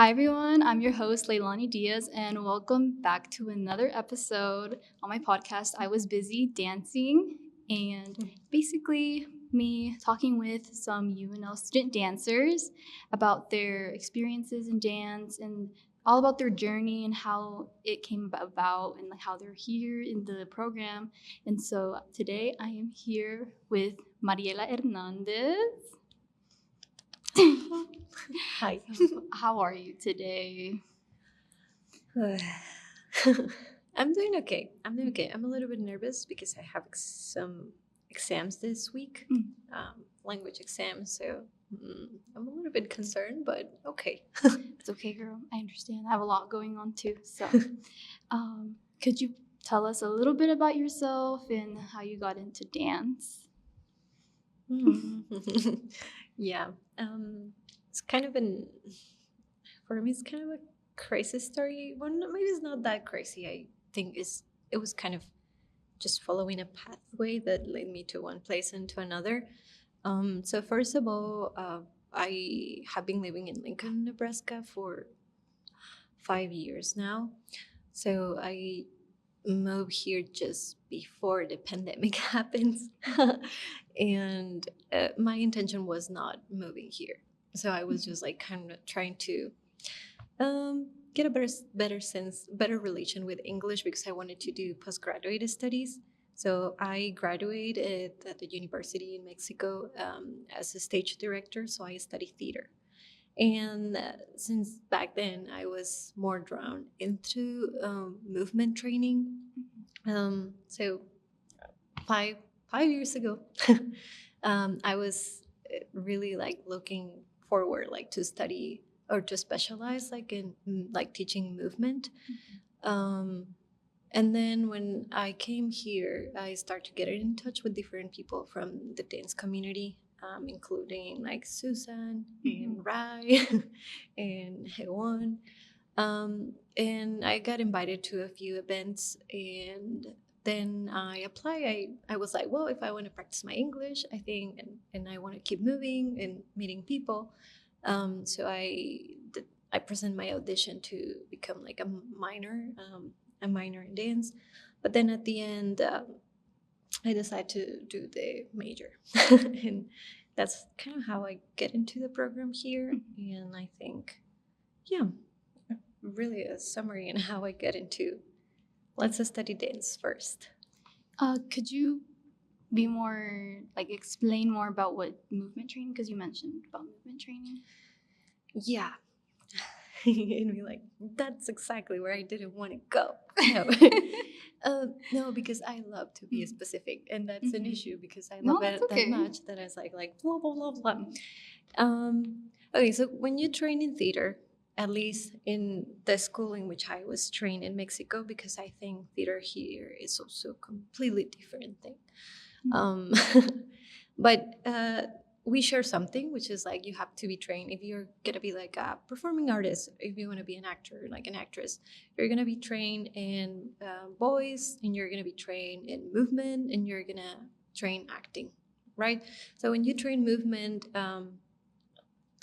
Hi everyone, I'm your host Leilani Diaz, and welcome back to another episode on my podcast. I was busy dancing, and basically me talking with some UNL student dancers about their experiences in dance and all about their journey and how it came about and like how they're here in the program. And so today I am here with Mariela Hernandez. Hi. So, how are you today? I'm doing okay. I'm a little bit nervous because I have some exams this week, Mm. language exams. So I'm a little bit concerned, but okay. It's okay, girl. I understand. I have a lot going on too. So, could you tell us a little bit about yourself and how you got into dance? Yeah. It's kind of for me, it's kind of a crazy story. Well, maybe it's not that crazy. I think it was kind of just following a pathway that led me to one place and to another. So first of all, I have been living in Lincoln, Nebraska for 5 years now. So I moved here just before the pandemic happens, and my intention was not moving here. So I was just like kind of trying to get a better relation with English because I wanted to do postgraduate studies. So I graduated at the university in Mexico as a stage director. So I studied theater. And since back then, I was more drawn into movement training. So five 5 years ago, I was really like looking forward like to study or to specialize like in like teaching movement. Um, and then when I came here, I started to get in touch with different people from the dance community, including like Susan and Rai and Hewon. And I got invited to a few events, and then I applied. I was like, well, if I want to practice my English, I think, and I want to keep moving and meeting people. So I present my audition to become like a minor in dance. But then at the end, I decided to do the major. And that's kind of how I get into the program here. And I think, yeah, really a summary and how I get into let's study dance first. Could you be more like explain more about what movement training? Because you mentioned about movement training. Yeah. And we're like, that's exactly where I didn't want to go. No. No, because I love to be specific, and that's an issue because I No, love that's it that okay. much that I was like blah blah blah blah. Okay, so when you train in theater, at least in the school in which I was trained in Mexico, because I think theater here is also a completely different thing. Um, but we share something, which is like you have to be trained. If you're gonna be like a performing artist, if you want to be an actor, like an actress, you're gonna be trained in voice, and you're gonna be trained in movement, and you're gonna train acting, right? So when you train movement,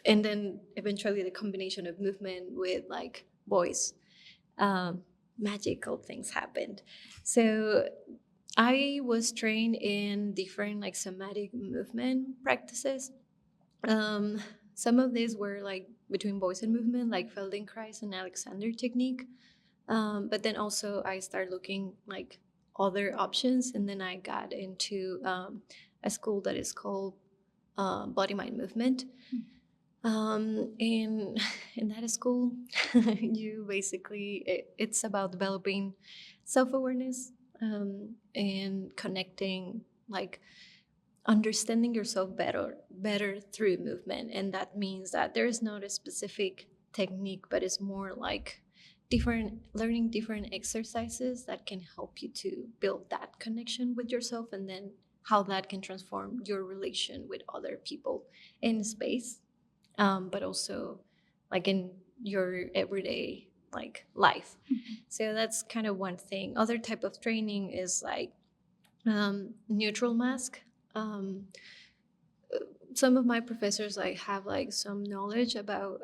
and then eventually the combination of movement with like voice, magical things happened. So I was trained in different like somatic movement practices. Um, some of these were like between voice and movement, like Feldenkrais and Alexander technique. But then also I started looking like other options, and then I got into a school that is called Body Mind Movement. In in that school, you basically it's about developing self awareness, and connecting like understanding yourself better through movement, and that means that there is not a specific technique, but it's more like different learning different exercises that can help you to build that connection with yourself, and then how that can transform your relation with other people in space, but also like in your everyday like life. So that's kind of one thing. Other type of training is like neutral mask. um, some of my professors like have like some knowledge about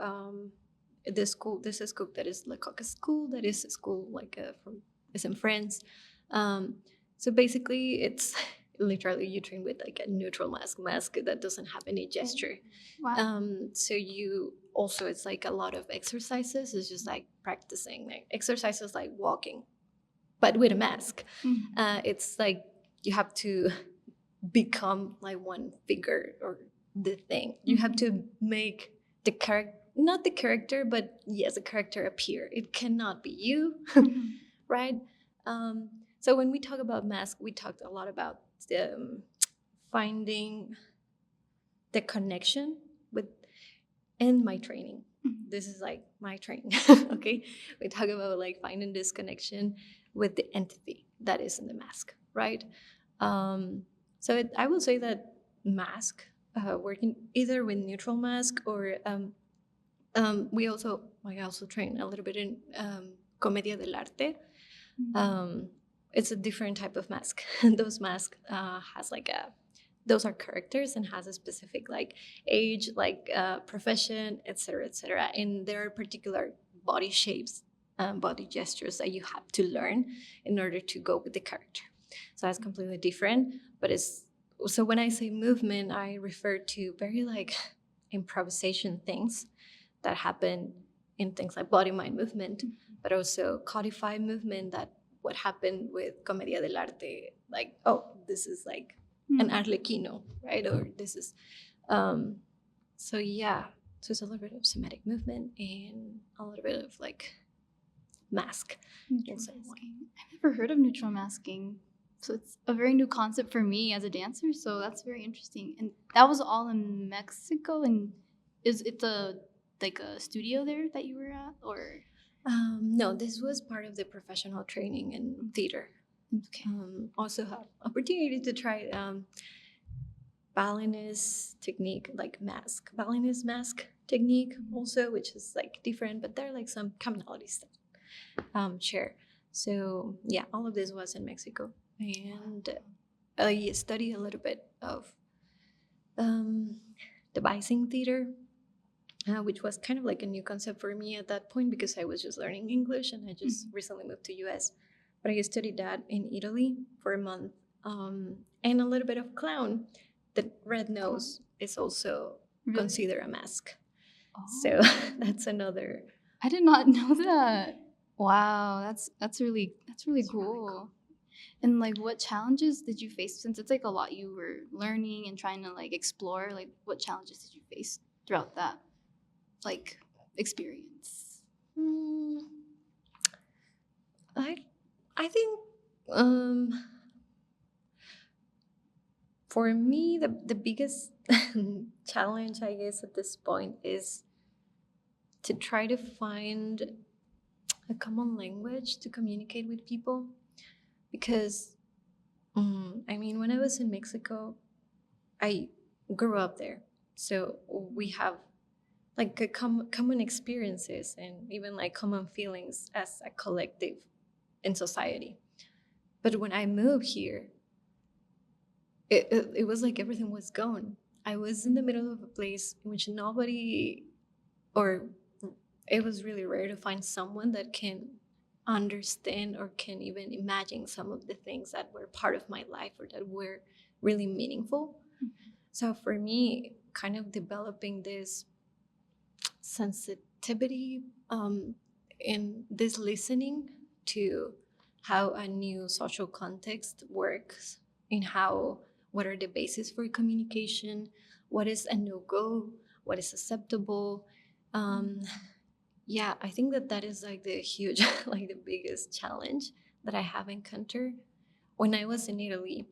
the school. There's a school that is like a school that is a school like is in France. So basically, it's literally you train with like a neutral mask that doesn't have any gesture. Wow. So you also, it's like a lot of exercises. It's just like practicing like exercises like walking, but with a mask. It's like you have to become like one figure or the thing. You have to make the character, not the character, but yes, the character appear. It cannot be you, right? So when we talk about mask, we talked a lot about finding the connection with in my training. This is like my training. Okay, we talk about like finding this connection with the entity that is in the mask, right? So I will say that mask, working either with neutral mask or I also train a little bit in comedia dell'arte. It's a different type of mask. Those masks has like a those are characters and has a specific like age, like profession, etc., and there are particular body shapes, body gestures that you have to learn in order to go with the character. So that's completely different. But it's so when I say movement, I refer to very like improvisation things that happen in things like body mind movement, but also codified movement that what happened with Comedia dell'arte, like, oh, this is like an arlequino, right? Or this is, so yeah. So it's a little bit of somatic movement and a little bit of like mask. Neutral masking. I've never heard of neutral masking. So it's a very new concept for me as a dancer. So that's very interesting. And that was all in Mexico. And is it like a studio there that you were at, or? No, this was part of the professional training in theater. Okay. Also have opportunity to try balliness technique, like balliness mask technique also, which is like different, but there are like some commonalities that share. So yeah, all of this was in Mexico, and I studied a little bit of devising theater, which was kind of like a new concept for me at that point because I was just learning English and I just recently moved to US. But I studied that in Italy for a month, and a little bit of clown. The red nose is also considered a mask. So that's another. I did not know that. Wow, that's really cool. And like, what challenges did you face since it's like a lot you were learning and trying to like explore? Like, what challenges did you face throughout that like experience? I think for me the biggest challenge, I guess, at this point is to try to find a common language to communicate with people, because I mean, when I was in Mexico, I grew up there, so we have like a common experiences and even like common feelings as a collective in society. But when I moved here, it was like everything was gone. I was in the middle of a place in which nobody, or it was really rare to find someone that can understand or can even imagine some of the things that were part of my life or that were really meaningful. So for me, kind of developing this sensitivity in this listening to how a new social context works, in how what are the basis for communication, what is a no-go, what is acceptable. Yeah, I think that is like the huge like the biggest challenge that I have encountered. When I was in Italy,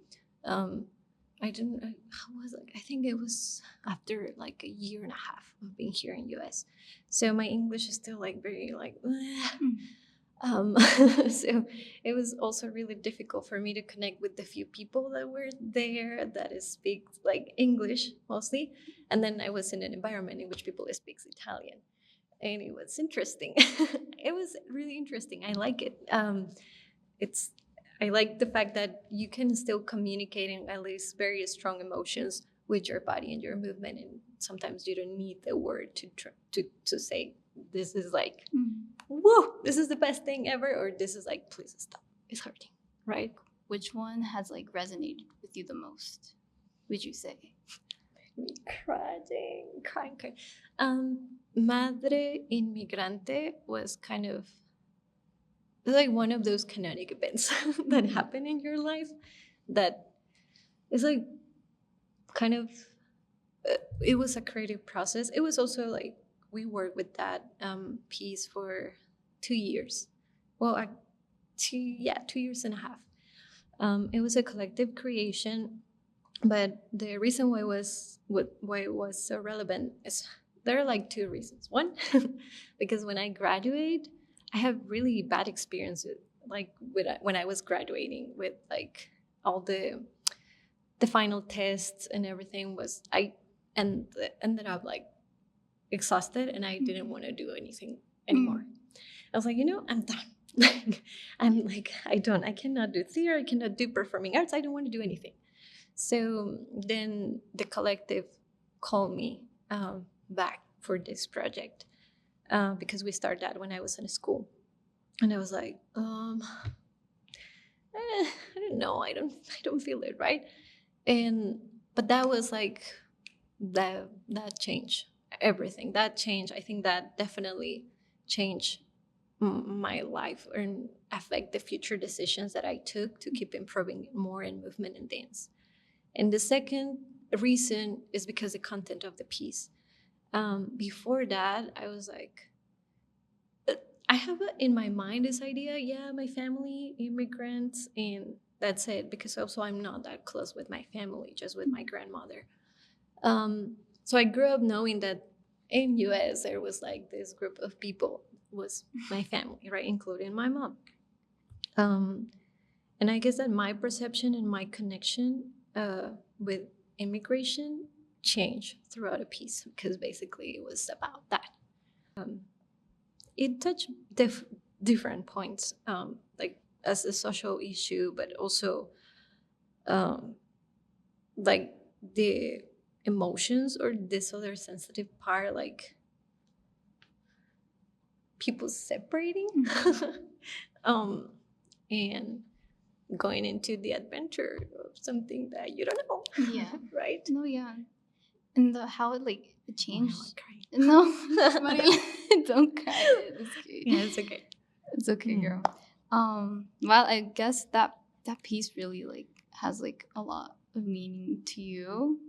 I didn't. How was it? I think it was after like a year and a half of being here in US. So my English is still like very like. So it was also really difficult for me to connect with the few people that were there that speak like English mostly, and then I was in an environment in which people speak Italian, and it was interesting. It was really interesting. I like it. It's I like the fact that you can still communicate in at least very strong emotions with your body and your movement, and sometimes you don't need the word to say this is like, Mhm. woo, this is the best thing ever, or this is like, please stop, it's hurting, right? Which one has like resonated with you the most, would you say? Me crying. Madre Inmigrante was kind of like one of those kinetic events that happen in your life that is like kind of it was a creative process. It was also like we worked with that piece for 2 years. Well, 2 years and a half. It was a collective creation, but the reason why it was so relevant is there are like two reasons. One, because when I graduate, I have really bad experiences. Like when I was graduating with like all the final tests and everything was and ended up like exhausted and I didn't want to do anything anymore. I was like, I'm done. Like I'm like I cannot do theater, I cannot do performing arts, I don't want to do anything. So then the collective called me back for this project because we started that when I was in school, and I was like, I don't know, I don't feel it right, and but that was like that changed everything. That changed. I think that definitely changed my life and affect the future decisions that I took to keep improving more in movement and dance. And the second reason is because the content of the piece. Before that, I was like, I have in my mind this idea, yeah, my family, immigrants, and that's it. Because also I'm not that close with my family, just with my grandmother. So I grew up knowing that in US there was like this group of people was my family, right, including my mom. And I guess that my perception and my connection with immigration changed throughout a piece because basically it was about that. It touched different points, like as a social issue, but also um, like the emotions or this other sensitive part, like people separating um, and going into the adventure of something that you don't know. Yeah. Right? No, yeah. And how it like it Oh, changed. I'm crying. No, Mariela, don't cry. It's okay. Yeah, it's okay. It's okay, Mm. girl. Well, I guess that piece really like has like a lot of meaning to you.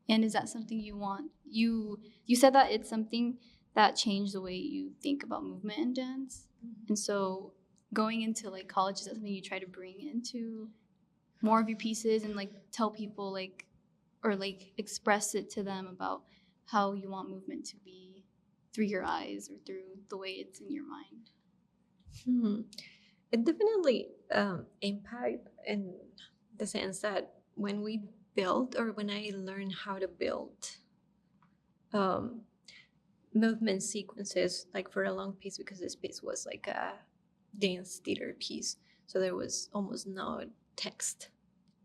And is that something you want? You said that it's something that changed the way you think about movement and dance. And so going into like college, is that something you try to bring into more of your pieces and like tell people like or like express it to them about how you want movement to be through your eyes or through the way it's in your mind? Hmm. It definitely impact in the sense that when we build or when I learn how to build um, movement sequences, like for a long piece, because this piece was like a dance theater piece, so there was almost no text.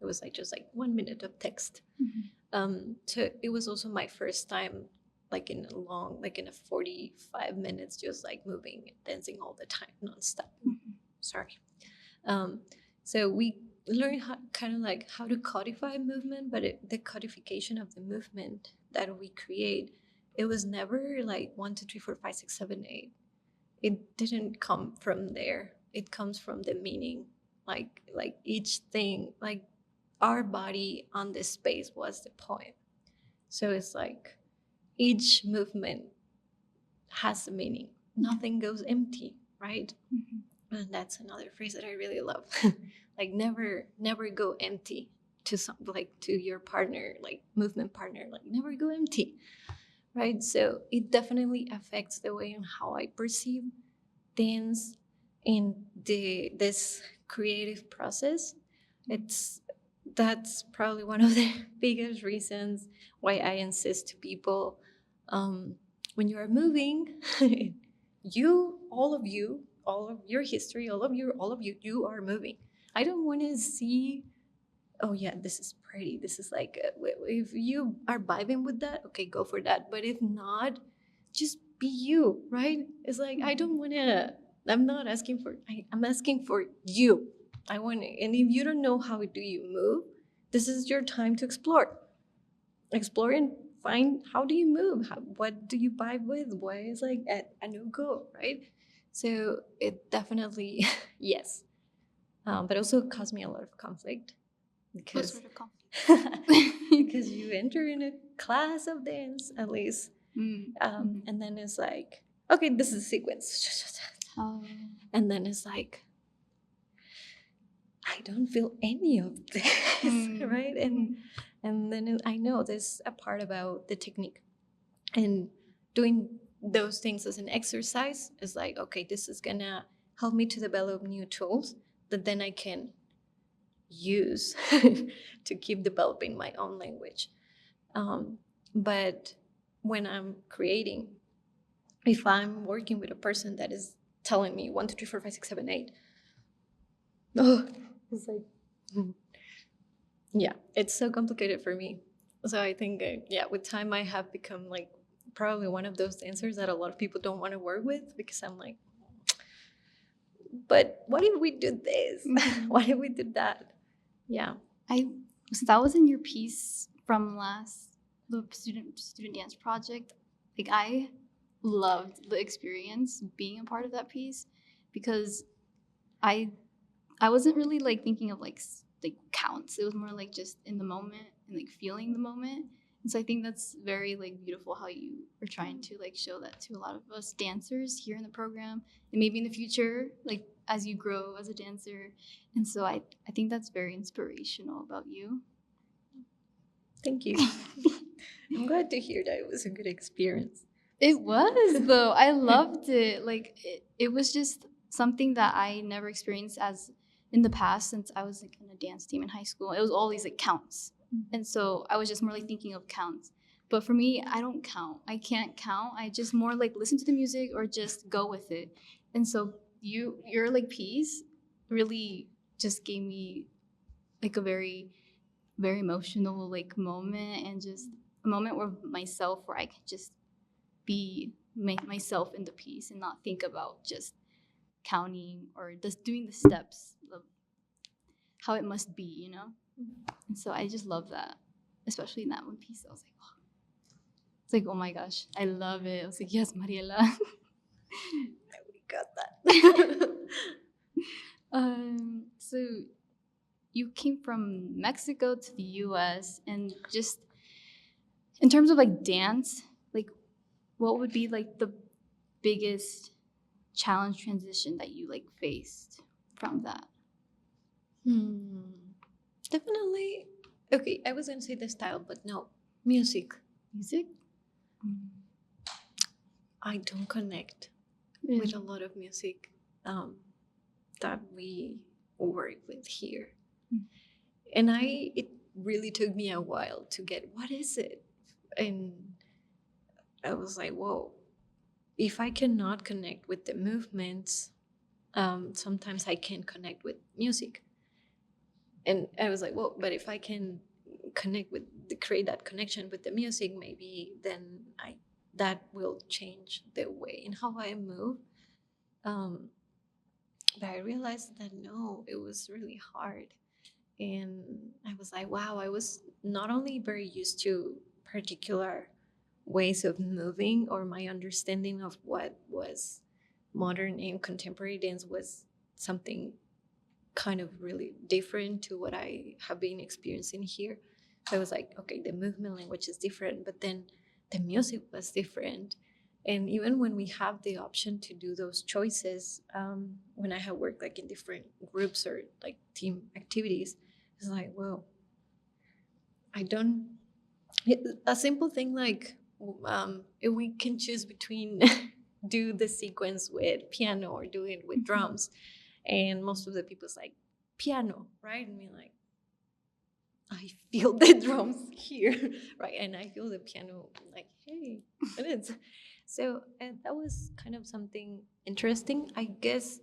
It was like just like 1 minute of text. So it was also my first time like in a long, like in a 45 minutes, just like moving and dancing all the time, nonstop. Sorry. So we learned how, kind of like how to codify movement, but the codification of the movement that we create, it was never like 1, 2, 3, 4, 5, 6, 7, 8. It didn't come from there. It comes from the meaning. Like each thing, like our body on this space was the poem. So it's like each movement has a meaning. Nothing goes empty, right? And that's another phrase that I really love. Like never go empty to some, like to your partner, like movement partner, like never go empty, right? So it definitely affects the way and how I perceive dance in this creative process. It's That's probably one of the biggest reasons why I insist to people, when you are moving, all of your history, all of you, you are moving. I don't want to see, oh yeah, this is pretty. This is like, if you are vibing with that, okay, go for that. But if not, just be you, right? It's like, I don't want to, I'm not asking for, I'm asking for you. I want to, and if you don't know how do you move, this is your time to explore. Explore and find how do you move? What do you vibe with? What is like a no-go, right? So it definitely, yes. But also caused me a lot of conflict What because sort of conflict? because you enter in a class of dance at least, and then it's like, okay, this is a sequence, and then it's like, I don't feel any of this, right? And then I know there's a part about the technique and doing those things as an exercise is like, okay, this is gonna help me to develop new tools that then I can use to keep developing my own language. But when I'm creating, if I'm working with a person that is telling me 1, 2, 3, 4, 5, 6, 7, 8, oh, it's like, yeah, it's so complicated for me. So I think, yeah, with time I have become like probably one of those dancers that a lot of people don't want to work with because I'm like, but what if we do this? What if we do that? Yeah. So that was in your piece from the student dance project. Like I loved the experience being a part of that piece because I wasn't really like thinking of like counts. It was more like just in the moment and like feeling the moment. And so I think that's very like beautiful how you are trying to like show that to a lot of us dancers here in the program and maybe in the future, like as you grow as a dancer. And so I think that's very inspirational about you. Thank you. I'm glad to hear that it was a good experience. It was though. I loved it. Like it was just something that I never experienced as in the past since I was like in a dance team in high school. It was always like counts. And so I was just more like thinking of counts. But for me, I don't count. I can't count. I just more like listen to the music or just go with it. And so your like piece really just gave me like a very very emotional like moment and just a moment where I can just be myself in the piece and not think about just counting or just doing the steps of how it must be, you know? And so I just love that, especially in that one piece. I was like, oh. It's like, oh my gosh, I love it. I was like, yes, Mariela. We got that. So you came from Mexico to the US and just in terms of like dance, like what would be like the biggest challenge transition that you like faced from that? Definitely. Okay, I was gonna say the style, but no, music. Music? I don't connect with a lot of music that we work with here, and it really took me a while to get what is it, and I was like, whoa. If I cannot connect with the movements, sometimes I can connect with music. And I was like, well, but if I can create that connection with the music, maybe then that will change the way in how I move. But I realized that no, it was really hard. And I was like, wow, I was not only very used to particular ways of moving, or my understanding of what was modern and contemporary dance was something kind of really different to what I have been experiencing here. So I was like, okay, the movement language is different, but then the music was different. And even when we have the option to do those choices, when I have worked like in different groups or like team activities, it's like, well, I don't. A simple thing like if we can choose between do the sequence with piano or do it with drums, and most of the people's like piano, right? And me like, I feel the drums here, right? And I feel the piano like, hey, it is. So that was kind of something interesting, I guess.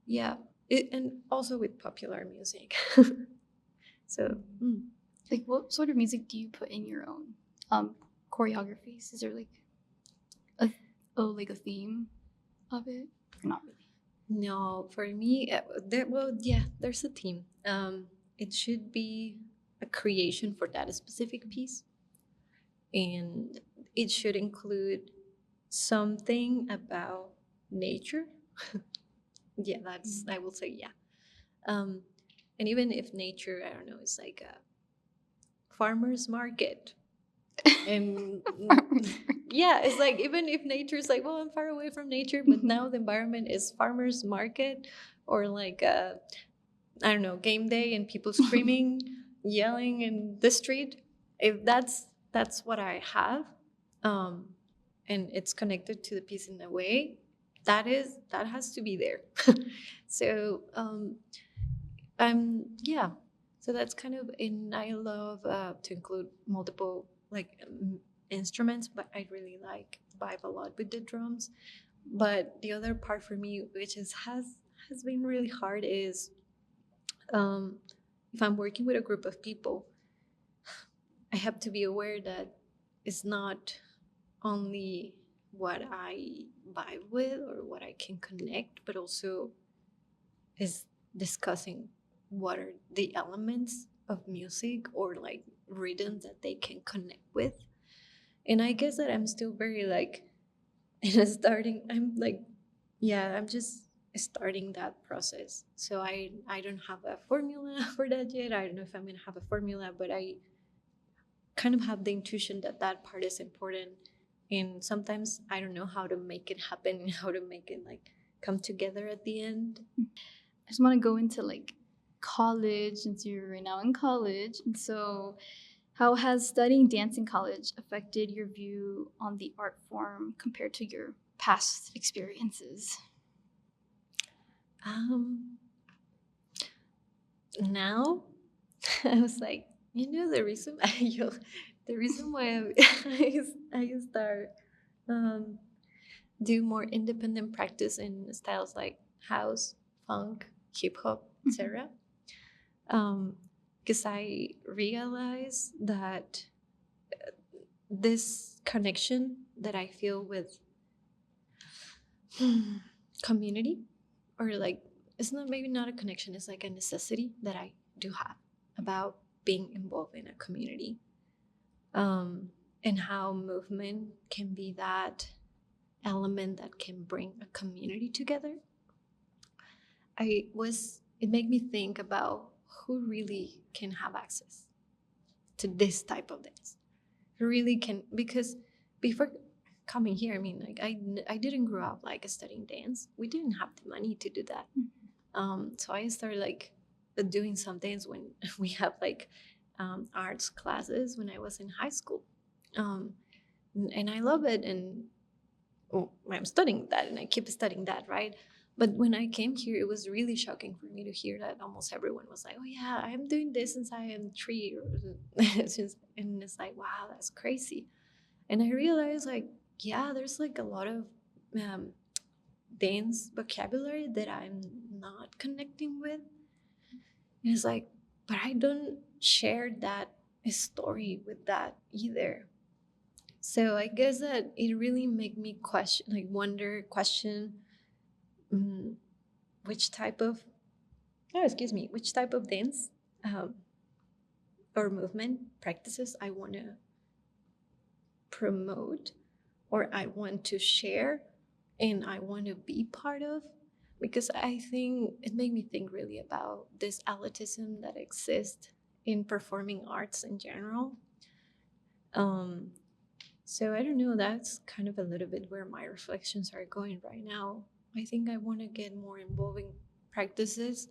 Yeah, and also with popular music. So, like what sort of music do you put in your own choreographies? Is there like like a theme of it? Or not really? No, for me, there's a theme. It should be a creation for that specific piece, and it should include something about nature. Yeah, that's I will say yeah. Um, and even if nature, I don't know, it's like a farmer's market, and yeah, it's like even if nature's like, well, I'm far away from nature, but now the environment is farmer's market, or like I don't know, game day and people screaming, yelling in the street. If that's what I have, um, and it's connected to the piece in a way, that has to be there. So yeah, so that's kind of, and I love to include multiple like instruments, but I really like vibe a lot with the drums. But the other part for me, which has been really hard, is um, if I'm working with a group of people, I have to be aware that it's not only what I vibe with or what I can connect, but also is discussing what are the elements of music or like rhythms that they can connect with. And I guess that I'm still very like in a starting, I'm like, yeah, I'm just starting that process. So I don't have a formula for that yet. I don't know if I'm gonna have a formula, but I kind of have the intuition that that part is important. And sometimes I don't know how to make it happen and how to make it like come together at the end. I just want to go into like college, since you're right now in college. And so, how has studying dance in college affected your view on the art form compared to your past experiences? Um, Now I was like, the reason the reason why I start um, do more independent practice in styles like house, funk, hip hop, etc. Because I realize that this connection that I feel with community, or like it's not, maybe not a connection, it's like a necessity that I do have about being involved in a community, and how movement can be that element that can bring a community together. It made me think about who really can have access to this type of dance, who really can, because before coming here, I mean, like I didn't grow up like studying dance. We didn't have the money to do that. So I started like doing some dance when we have like arts classes when I was in high school, um, and I love it. And I'm studying that, and I keep studying that, right? But when I came here, it was really shocking for me to hear that almost everyone was like, "Oh yeah, I'm doing this since I am 3," or since, and it's like, wow, that's crazy. And I realized like, yeah, there's like a lot of um, dance vocabulary that I'm not connecting with. And it's like, but I don't share that story with that either. So I guess that it really made me question, like wonder, question, mm, which type of, oh, excuse me, which type of dance um, or movement practices I want to promote, or I want to share, and I want to be part of. Because I think it made me think really about this elitism that exists in performing arts in general. Um, so I don't know, that's kind of a little bit where my reflections are going right now. I think I want to get more involving practices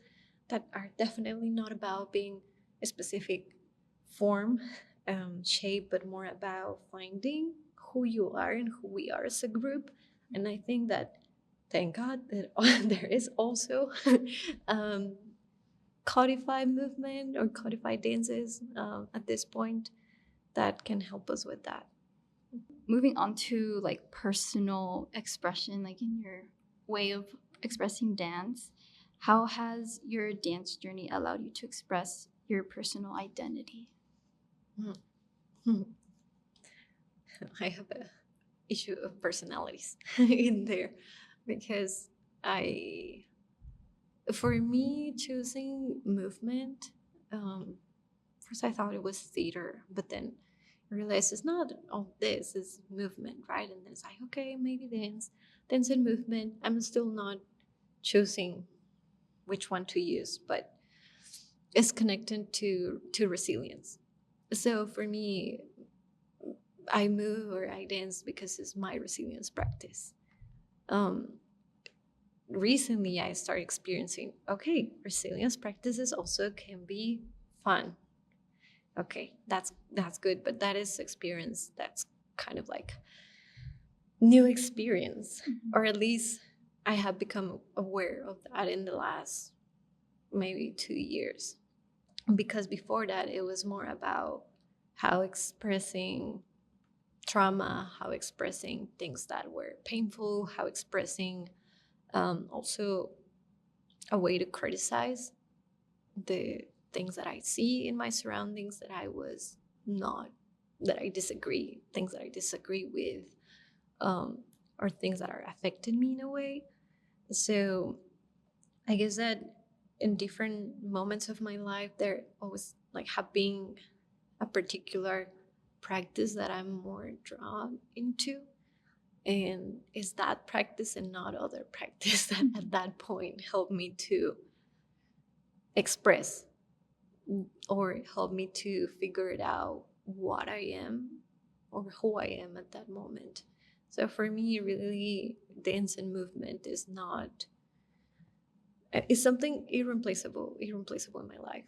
that are definitely not about being a specific form, shape, but more about finding who you are and who we are as a group. And I think that, thank God, that there is also um, codified movement or codified dances at this point that can help us with that. Moving on to like personal expression, like in your way of expressing dance, how has your dance journey allowed you to express your personal identity? I have a issue of personalities in there, because for me, choosing movement, first I thought it was theater, but then I realized it's not all this, is movement, right? And then it's like, okay, maybe dance and movement. I'm still not choosing which one to use, but it's connected to resilience. So for me, I move or I dance because it's my resilience practice. Um, Recently I started experiencing, okay, resilience practices also can be fun. Okay, that's good, but that is experience that's kind of like new experience, or at least I have become aware of that in the last maybe 2 years, because before that it was more about how expressing trauma, how expressing things that were painful, how expressing also a way to criticize the things that I see in my surroundings that I was not, that I disagree, things that I disagree with, um, or things that are affected me in a way. So I guess that in different moments of my life, there always like have been a particular practice that I'm more drawn into. And it's that practice and not other practice that at that point helped me to express or help me to figure it out what I am or who I am at that moment. So for me, really, dance and movement is not. It's something irreplaceable in my life.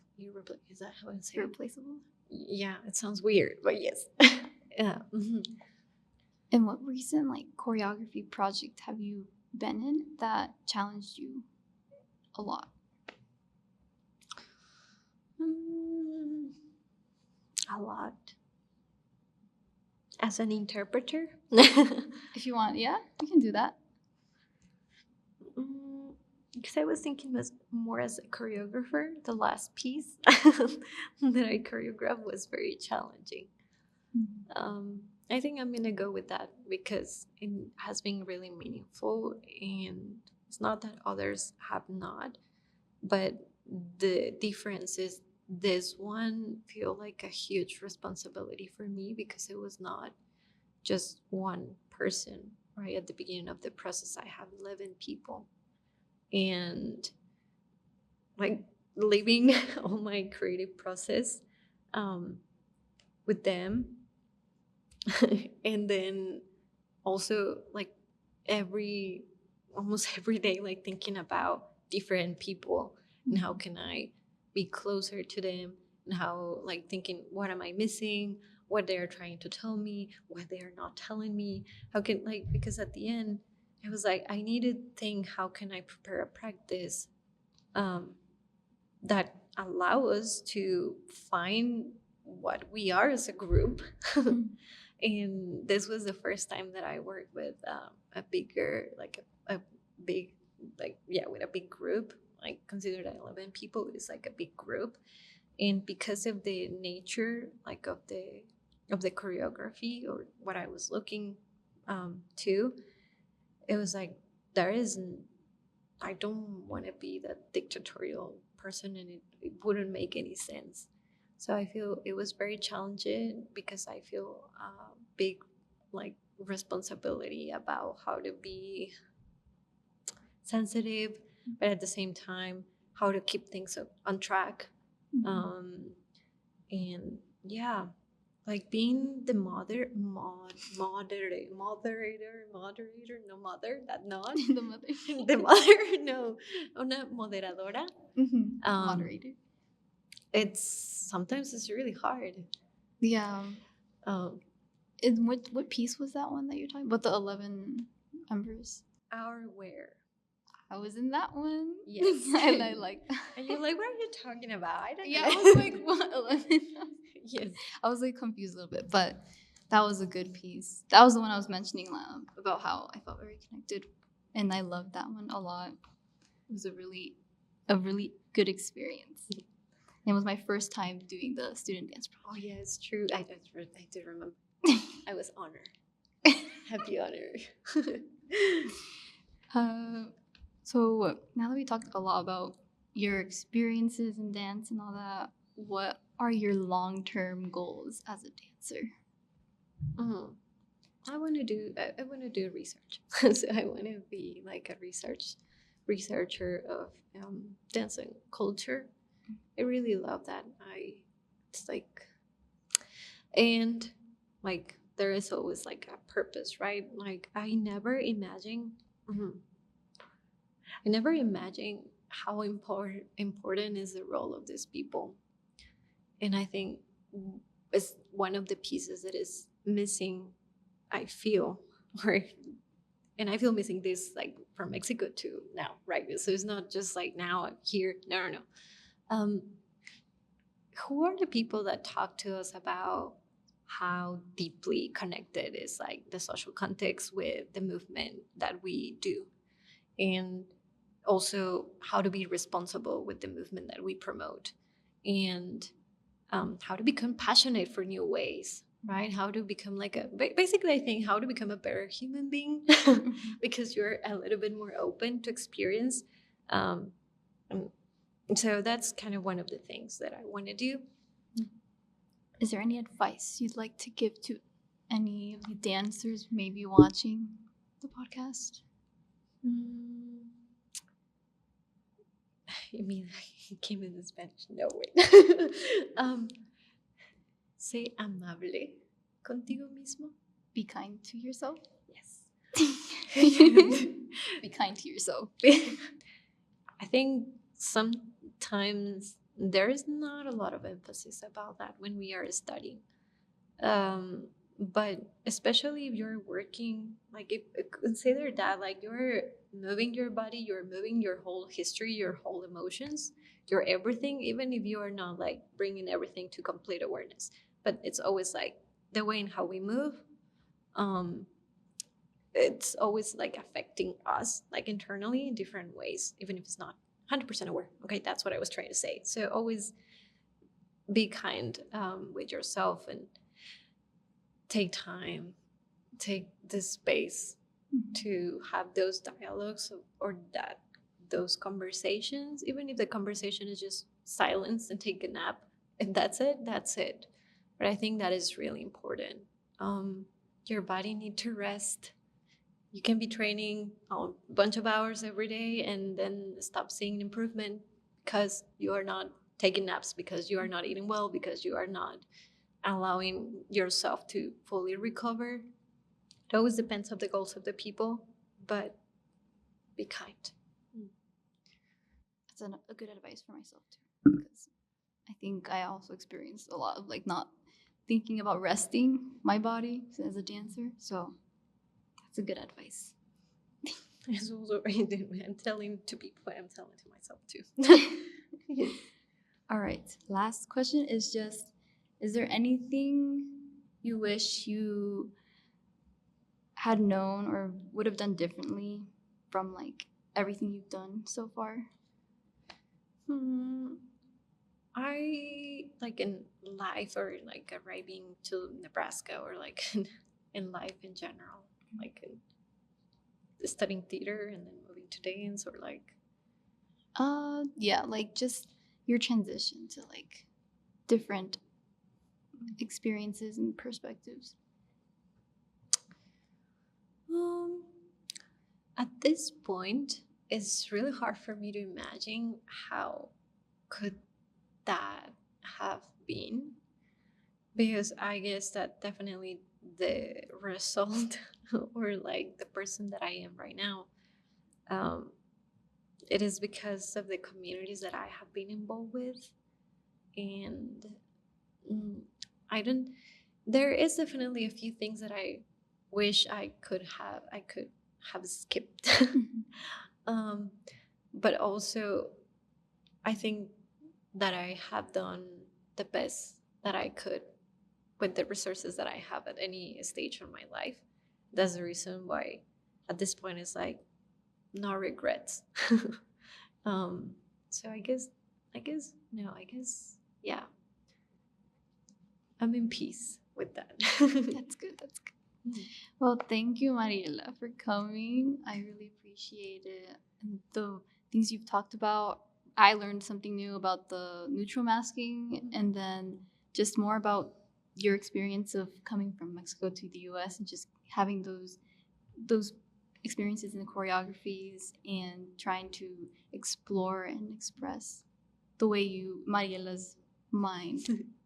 Is that how I say it? Irreplaceable. Yeah, it sounds weird, but yes. Yeah. Mhm. And what recent like choreography project have you been in that challenged you a lot? Mm, a lot. As an interpreter? If you want, yeah, we can do that. Because I was thinking was more as a choreographer. The last piece that I choreographed was very challenging. I think I'm gonna go with that because it has been really meaningful, and it's not that others have not, but the difference is this one feel like a huge responsibility for me because it was not just one person. Right at the beginning of the process, I have 11 people, and like living all my creative process um, with them. And then also like every almost every day like thinking about different people and how can I be closer to them, and how like thinking what am I missing, what they're trying to tell me, what they're not telling me, how can like, because at the end it was like I needed to think how can I prepare a practice um, that allow us to find what we are as a group. And this was the first time that I worked with a bigger, like a big, like, yeah, with a big group. I consider that 11 people is like a big group. And because of the nature, like of the choreography or what I was looking to, it was like, there isn't, I don't want to be that dictatorial person, and it wouldn't make any sense. So I feel it was very challenging because I feel a big like responsibility about how to be sensitive, but at the same time how to keep things on track. And yeah, like being the moderator, no mother, that not The mother. the mother, no, una moderadora. Moderator. It's sometimes it's really hard. Yeah. Um, And what piece was that one that you're talking about? The 11 members. our where? I was in that one. Yes. I like that. And you're like, what are you talking about? I don't Yeah, know. I was like, what 11? Yes. I was like confused a little bit, but that was a good piece. That was the one I was mentioning about how I felt very connected, and I loved that one a lot. It was a really good experience. It was my first time doing the student dance Oh project. yeah, it's true. I do remember. I was honored. happy honor. So now that we talked a lot about your experiences in dance and all that, what are your long-term goals as a dancer? Mhm. I want to do research. So I want to be like a researcher of dancing culture. I really love that. It's like, and like there is always like a purpose, right? Like mhm. I never imagined how important is the role of these people, and I think it's one of the pieces that is missing. I feel, or and I feel missing this like from Mexico to now, right? So it's not just like now I'm here. No, no, no. Um, who are the people that talk to us about how deeply connected is like the social context with the movement that we do, and also how to be responsible with the movement that we promote, and how to become passionate for new ways, right? How to become like basically I think how to become a better human being because you're a little bit more open to experience. um, and so that's kind of one of the things that I want to do. Is there any advice you'd like to give to any of the dancers maybe watching the podcast? Mm, I mean, it came in Spanish. No way. Sé amable contigo mismo. Be kind to yourself. Yes. Be kind to yourself. I think sometimes there is not a lot of emphasis about that when we are studying. But especially if you're working, like if consider that like you're moving your body, you're moving your whole history, your whole emotions, your everything, even if you are not like bringing everything to complete awareness. But it's always like the way in how we move. Um, it's always like affecting us like internally in different ways, even if it's not 100% aware. Okay, that's what I was trying to say. So always be kind with yourself and take time, take the space to have those dialogues or that those conversations, even if the conversation is just silence and take a nap and that's it. But I think that is really important. Your body need to rest. You can be training a bunch of hours every day and then stop seeing improvement because you are not taking naps, because you are not eating well, because you are not allowing yourself to fully recover. It always depends on the goals of the people, but be kind. That's a good advice for myself too, because I think I also experienced a lot of like not thinking about resting my body as a dancer. So that's a good advice. It's also I'm telling to people, I'm telling to myself too. All right. Last question is just, is there anything you wish you had known or would have done differently from like everything you've done so far? I like in life or like arriving to Nebraska or like in life in general, like studying theater and then moving to dance or like Yeah, like just your transition to like different experiences and perspectives. um at this point it's really hard for me to imagine how could that have been, because I guess that definitely the result or like the person that I am right now, um, it is because of the communities that I have been involved with. And mm, I don't, there is definitely a few things that I wish I could have skipped. um, but also I think that I have done the best that I could with the resources that I have at any stage of my life. That's the reason why at this point it's like no regrets. um, so no, I guess yeah, I'm in peace with that. That's good. That's good. Well, thank you, Mariela, for coming. I really appreciate it. And the things you've talked about, I learned something new about the neutral masking, and then just more about your experience of coming from Mexico to the US and just having those experiences in the choreographies and trying to explore and express the way you Mariela's mind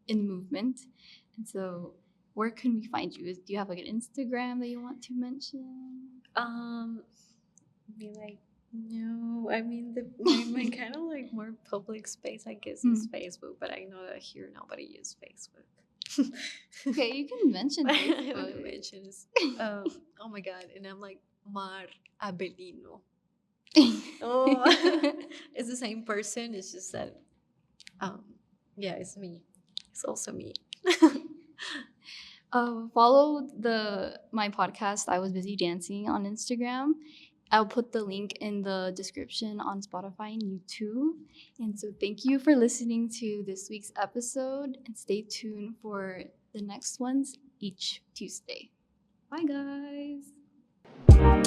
in movement. And so where can we find you? Do you have like an Instagram that you want to mention? Be like, no, I mean my kind of like more public space, I guess, is Facebook, but I know that here nobody uses Facebook. Okay, you can mention I want to Facebook. mention is, oh my god, and I'm like Mar Abelino. Oh, it's the same person. It's just that, um, yeah, it's me. It's also me. Follow my podcast. I was busy dancing on Instagram. I'll put the link in the description on Spotify and YouTube. And so thank you for listening to this week's episode and stay tuned for the next ones each Tuesday. Bye guys.